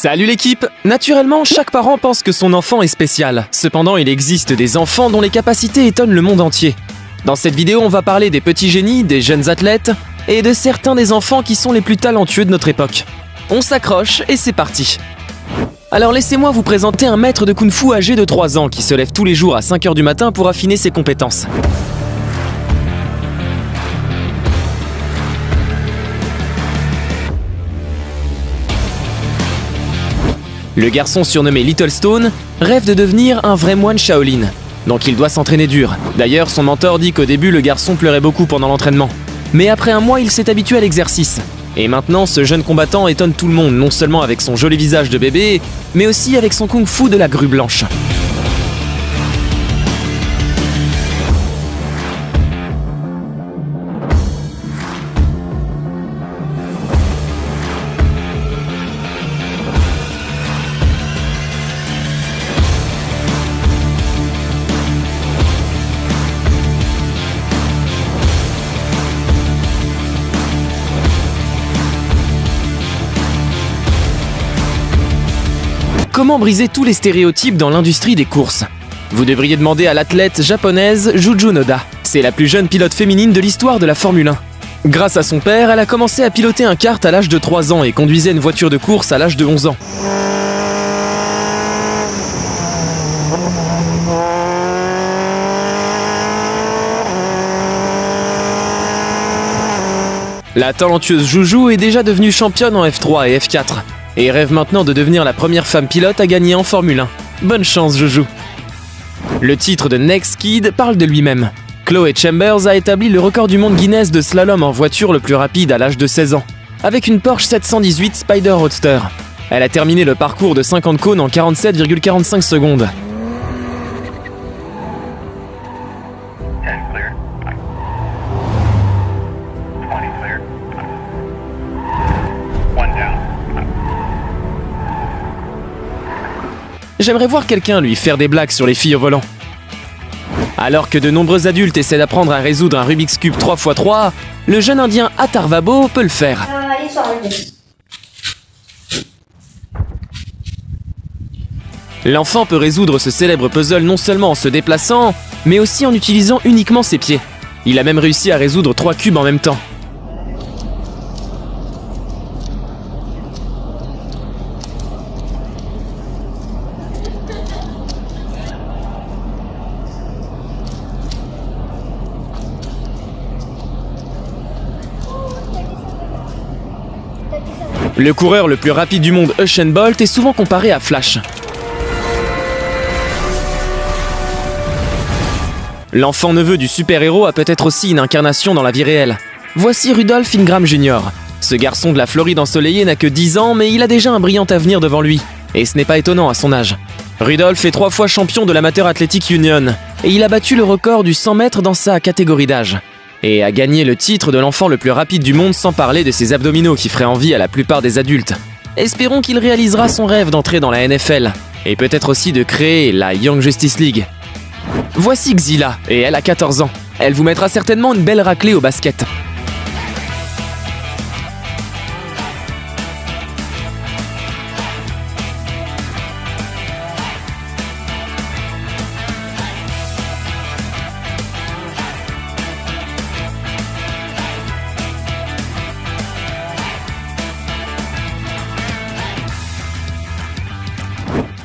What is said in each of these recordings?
Salut l'équipe! Naturellement, chaque parent pense que son enfant est spécial. Cependant, il existe des enfants dont les capacités étonnent le monde entier. Dans cette vidéo, on va parler des petits génies, des jeunes athlètes et de certains des enfants qui sont les plus talentueux de notre époque. On s'accroche et c'est parti! Alors laissez-moi vous présenter un maître de kung-fu âgé de 3 ans qui se lève tous les jours à 5 h du matin pour affiner ses compétences. Le garçon surnommé Little Stone rêve de devenir un vrai moine Shaolin, donc il doit s'entraîner dur. D'ailleurs, son mentor dit qu'au début, le garçon pleurait beaucoup pendant l'entraînement. Mais après un mois, il s'est habitué à l'exercice. Et maintenant, ce jeune combattant étonne tout le monde, non seulement avec son joli visage de bébé, mais aussi avec son kung-fu de la grue blanche. Comment briser tous les stéréotypes dans l'industrie des courses? Vous devriez demander à l'athlète japonaise Juju Noda. C'est la plus jeune pilote féminine de l'histoire de la Formule 1. Grâce à son père, elle a commencé à piloter un kart à l'âge de 3 ans et conduisait une voiture de course à l'âge de 11 ans. La talentueuse Juju est déjà devenue championne en F3 et F4. Et rêve maintenant de devenir la première femme pilote à gagner en Formule 1. Bonne chance, Juju! Le titre de Next Kid parle de lui-même. Chloé Chambers a établi le record du monde Guinness de slalom en voiture le plus rapide à l'âge de 16 ans, avec une Porsche 718 Spyder Roadster. Elle a terminé le parcours de 50 cônes en 47,45 secondes. J'aimerais voir quelqu'un lui faire des blagues sur les filles au volant. Alors que de nombreux adultes essaient d'apprendre à résoudre un Rubik's Cube 3x3, le jeune indien Atharvabo peut le faire. L'enfant peut résoudre ce célèbre puzzle non seulement en se déplaçant, mais aussi en utilisant uniquement ses pieds. Il a même réussi à résoudre 3 cubes en même temps. Le coureur le plus rapide du monde, Usain Bolt, est souvent comparé à Flash. L'enfant neveu du super-héros a peut-être aussi une incarnation dans la vie réelle. Voici Rudolph Ingram Jr. Ce garçon de la Floride ensoleillée n'a que 10 ans, mais il a déjà un brillant avenir devant lui. Et ce n'est pas étonnant à son âge. Rudolph est 3 fois champion de l'Amateur Athletic Union, et il a battu le record du 100 mètres dans sa catégorie d'âge. Et a gagné le titre de l'enfant le plus rapide du monde sans parler de ses abdominaux qui feraient envie à la plupart des adultes. Espérons qu'il réalisera son rêve d'entrer dans la NFL, et peut-être aussi de créer la Young Justice League. Voici Xila, et elle a 14 ans. Elle vous mettra certainement une belle raclée au basket.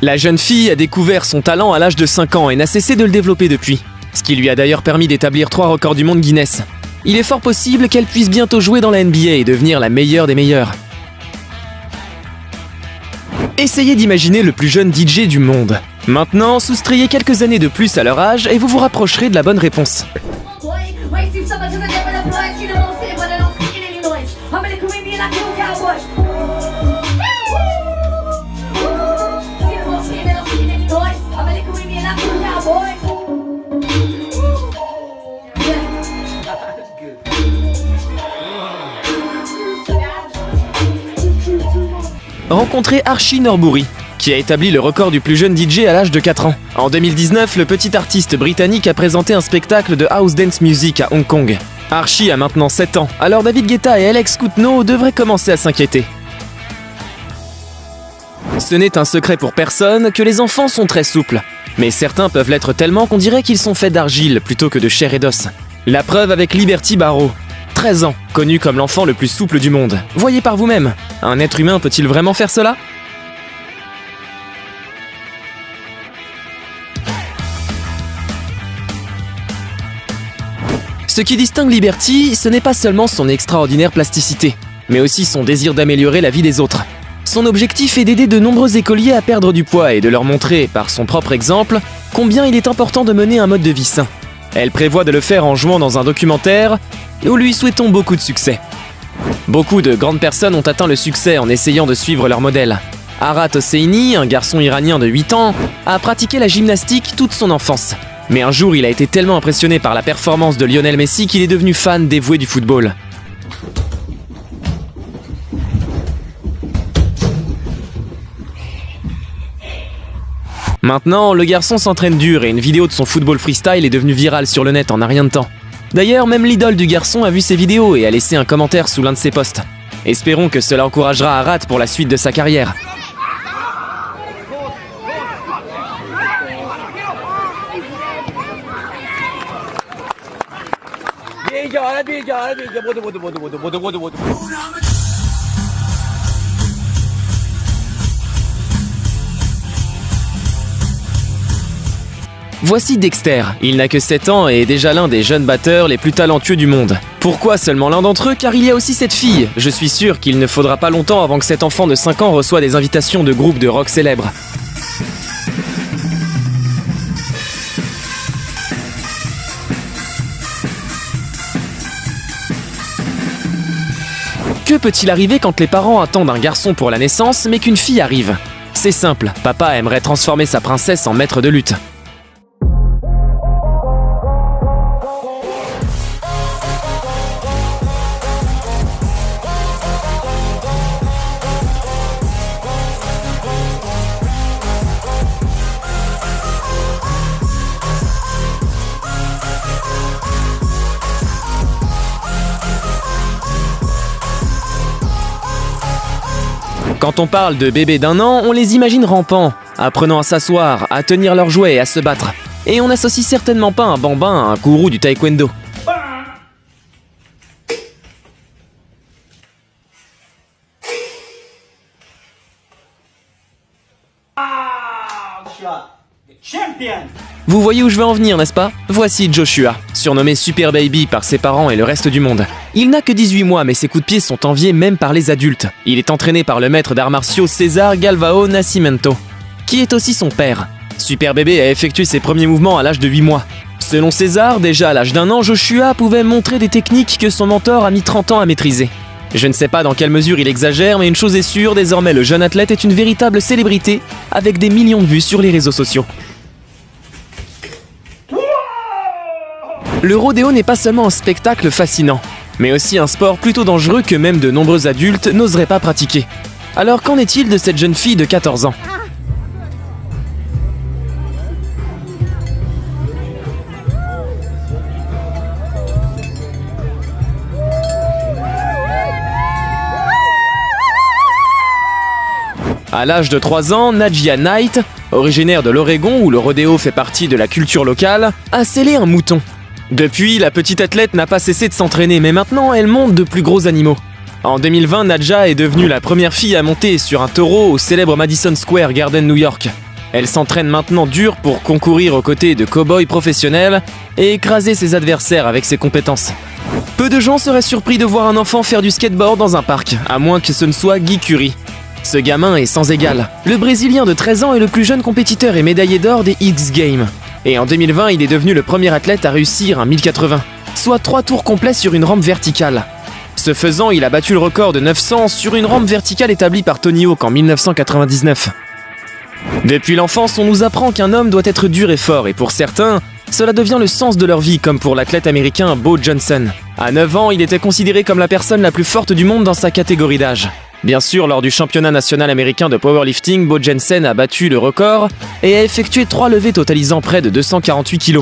La jeune fille a découvert son talent à l'âge de 5 ans et n'a cessé de le développer depuis, ce qui lui a d'ailleurs permis d'établir 3 records du monde Guinness. Il est fort possible qu'elle puisse bientôt jouer dans la NBA et devenir la meilleure des meilleures. Essayez d'imaginer le plus jeune DJ du monde. Maintenant, soustrayez quelques années de plus à leur âge et vous vous rapprocherez de la bonne réponse. Rencontrez Archie Norbury, qui a établi le record du plus jeune DJ à l'âge de 4 ans. En 2019, le petit artiste britannique a présenté un spectacle de house dance music à Hong Kong. Archie a maintenant 7 ans, alors David Guetta et Alex Koutenot devraient commencer à s'inquiéter. Ce n'est un secret pour personne que les enfants sont très souples. Mais certains peuvent l'être tellement qu'on dirait qu'ils sont faits d'argile plutôt que de chair et d'os. La preuve avec Liberty Barrow. 13 ans, connu comme l'enfant le plus souple du monde. Voyez par vous-même, un être humain peut-il vraiment faire cela ? Ce qui distingue Liberty, ce n'est pas seulement son extraordinaire plasticité, mais aussi son désir d'améliorer la vie des autres. Son objectif est d'aider de nombreux écoliers à perdre du poids et de leur montrer, par son propre exemple, combien il est important de mener un mode de vie sain. Elle prévoit de le faire en jouant dans un documentaire. Nous lui souhaitons beaucoup de succès. Beaucoup de grandes personnes ont atteint le succès en essayant de suivre leur modèle. Arat Hosseini, un garçon iranien de 8 ans, a pratiqué la gymnastique toute son enfance. Mais un jour, il a été tellement impressionné par la performance de Lionel Messi qu'il est devenu fan dévoué du football. Maintenant, le garçon s'entraîne dur et une vidéo de son football freestyle est devenue virale sur le net en un rien de temps. D'ailleurs, même l'idole du garçon a vu ses vidéos et a laissé un commentaire sous l'un de ses posts. Espérons que cela encouragera Arat pour la suite de sa carrière. Voici Dexter, il n'a que 7 ans et est déjà l'un des jeunes batteurs les plus talentueux du monde. Pourquoi seulement l'un d'entre eux? Car il y a aussi cette fille. Je suis sûr qu'il ne faudra pas longtemps avant que cet enfant de 5 ans reçoive des invitations de groupes de rock célèbres. Que peut-il arriver quand les parents attendent un garçon pour la naissance mais qu'une fille arrive? C'est simple, papa aimerait transformer sa princesse en maître de lutte. Quand on parle de bébés d'1 an, on les imagine rampants, apprenant à s'asseoir, à tenir leurs jouets et à se battre. Et on n'associe certainement pas un bambin à un gourou du taekwondo. Vous voyez où je veux en venir, n'est-ce pas? Voici Joshua, surnommé Super Baby par ses parents et le reste du monde. Il n'a que 18 mois, mais ses coups de pied sont enviés même par les adultes. Il est entraîné par le maître d'arts martiaux César Galvao Nascimento, qui est aussi son père. Super Baby a effectué ses premiers mouvements à l'âge de 8 mois. Selon César, déjà à l'âge d'1 an, Joshua pouvait montrer des techniques que son mentor a mis 30 ans à maîtriser. Je ne sais pas dans quelle mesure il exagère, mais une chose est sûre, désormais le jeune athlète est une véritable célébrité, avec des millions de vues sur les réseaux sociaux. Le rodéo n'est pas seulement un spectacle fascinant, mais aussi un sport plutôt dangereux que même de nombreux adultes n'oseraient pas pratiquer. Alors qu'en est-il de cette jeune fille de 14 ans? À l'âge de 3 ans, Najia Knight, originaire de l'Oregon où le rodéo fait partie de la culture locale, a scellé un mouton. Depuis, la petite athlète n'a pas cessé de s'entraîner, mais maintenant elle monte de plus gros animaux. En 2020, Nadja est devenue la première fille à monter sur un taureau au célèbre Madison Square Garden, New York. Elle s'entraîne maintenant dur pour concourir aux côtés de cow-boys professionnels et écraser ses adversaires avec ses compétences. Peu de gens seraient surpris de voir un enfant faire du skateboard dans un parc, à moins que ce ne soit Guy Curry. Ce gamin est sans égal. Le Brésilien de 13 ans est le plus jeune compétiteur et médaillé d'or des X Games. Et en 2020, il est devenu le premier athlète à réussir un 1080, soit 3 tours complets sur une rampe verticale. Ce faisant, il a battu le record de 900 sur une rampe verticale établie par Tony Hawk en 1999. Depuis l'enfance, on nous apprend qu'un homme doit être dur et fort, et pour certains, cela devient le sens de leur vie, comme pour l'athlète américain Bo Johnson. À 9 ans, il était considéré comme la personne la plus forte du monde dans sa catégorie d'âge. Bien sûr, lors du championnat national américain de powerlifting, Bo Jensen a battu le record et a effectué 3 levées totalisant près de 248 kg.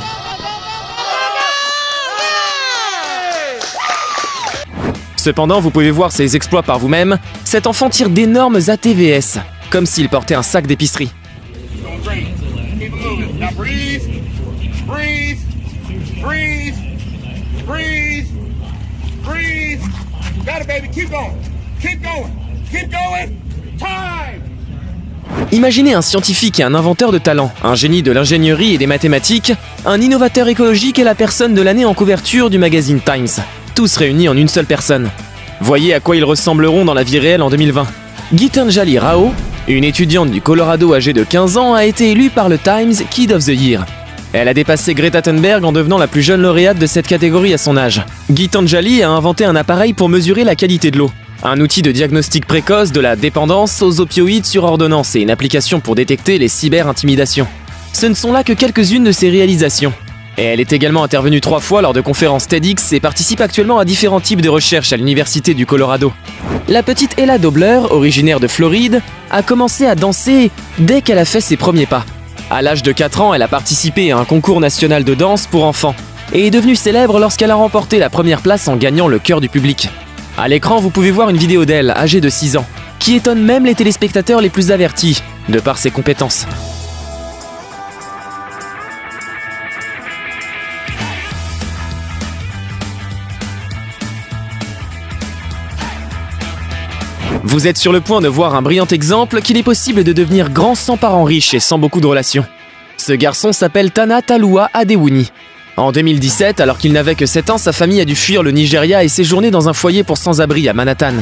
Cependant, vous pouvez voir ses exploits par vous-même, cet enfant tire d'énormes ATVS, comme s'il portait un sac d'épicerie. Great. Keep it moving. Now breathe. Breathe. Breathe. Breathe. Breathe. Got it, baby. Keep going. Keep going. Keep going. Time. Imaginez un scientifique et un inventeur de talent, un génie de l'ingénierie et des mathématiques, un innovateur écologique et la personne de l'année en couverture du magazine Times. Tous réunis en une seule personne. Voyez à quoi ils ressembleront dans la vie réelle en 2020. Gitanjali Rao, une étudiante du Colorado âgée de 15 ans, a été élue par le Times Kid of the Year. Elle a dépassé Greta Thunberg en devenant la plus jeune lauréate de cette catégorie à son âge. Gitanjali a inventé un appareil pour mesurer la qualité de l'eau. Un outil de diagnostic précoce de la dépendance aux opioïdes sur ordonnance et une application pour détecter les cyber-intimidations. Ce ne sont là que quelques-unes de ses réalisations. Et elle est également intervenue 3 fois lors de conférences TEDx et participe actuellement à différents types de recherches à l'université du Colorado. La petite Ella Dobler, originaire de Floride, a commencé à danser dès qu'elle a fait ses premiers pas. À l'âge de 4 ans, elle a participé à un concours national de danse pour enfants et est devenue célèbre lorsqu'elle a remporté la première place en gagnant le cœur du public. À l'écran, vous pouvez voir une vidéo d'elle, âgée de 6 ans, qui étonne même les téléspectateurs les plus avertis, de par ses compétences. Vous êtes sur le point de voir un brillant exemple qu'il est possible de devenir grand sans parents riches et sans beaucoup de relations. Ce garçon s'appelle Tana Talua Adewuni. En 2017, alors qu'il n'avait que 7 ans, sa famille a dû fuir le Nigeria et séjourner dans un foyer pour sans-abri à Manhattan.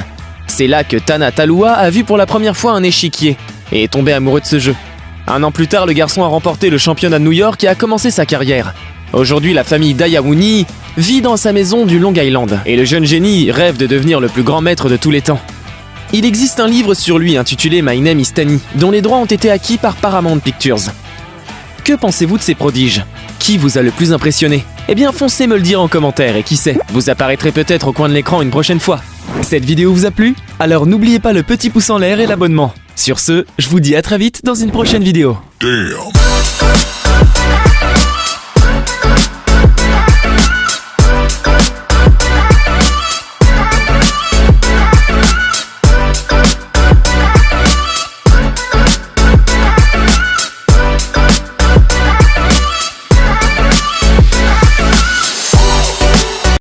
C'est là que Tana Talua a vu pour la première fois un échiquier et est tombé amoureux de ce jeu. 1 an plus tard, le garçon a remporté le championnat de New York et a commencé sa carrière. Aujourd'hui, la famille d'Ayawuni vit dans sa maison du Long Island et le jeune génie rêve de devenir le plus grand maître de tous les temps. Il existe un livre sur lui intitulé My Name is Tani, dont les droits ont été acquis par Paramount Pictures. Que pensez-vous de ces prodiges? Qui vous a le plus impressionné? Eh bien, foncez me le dire en commentaire et qui sait, vous apparaîtrez peut-être au coin de l'écran une prochaine fois. Cette vidéo vous a plu? Alors n'oubliez pas le petit pouce en l'air et l'abonnement. Sur ce, je vous dis à très vite dans une prochaine vidéo. Damn.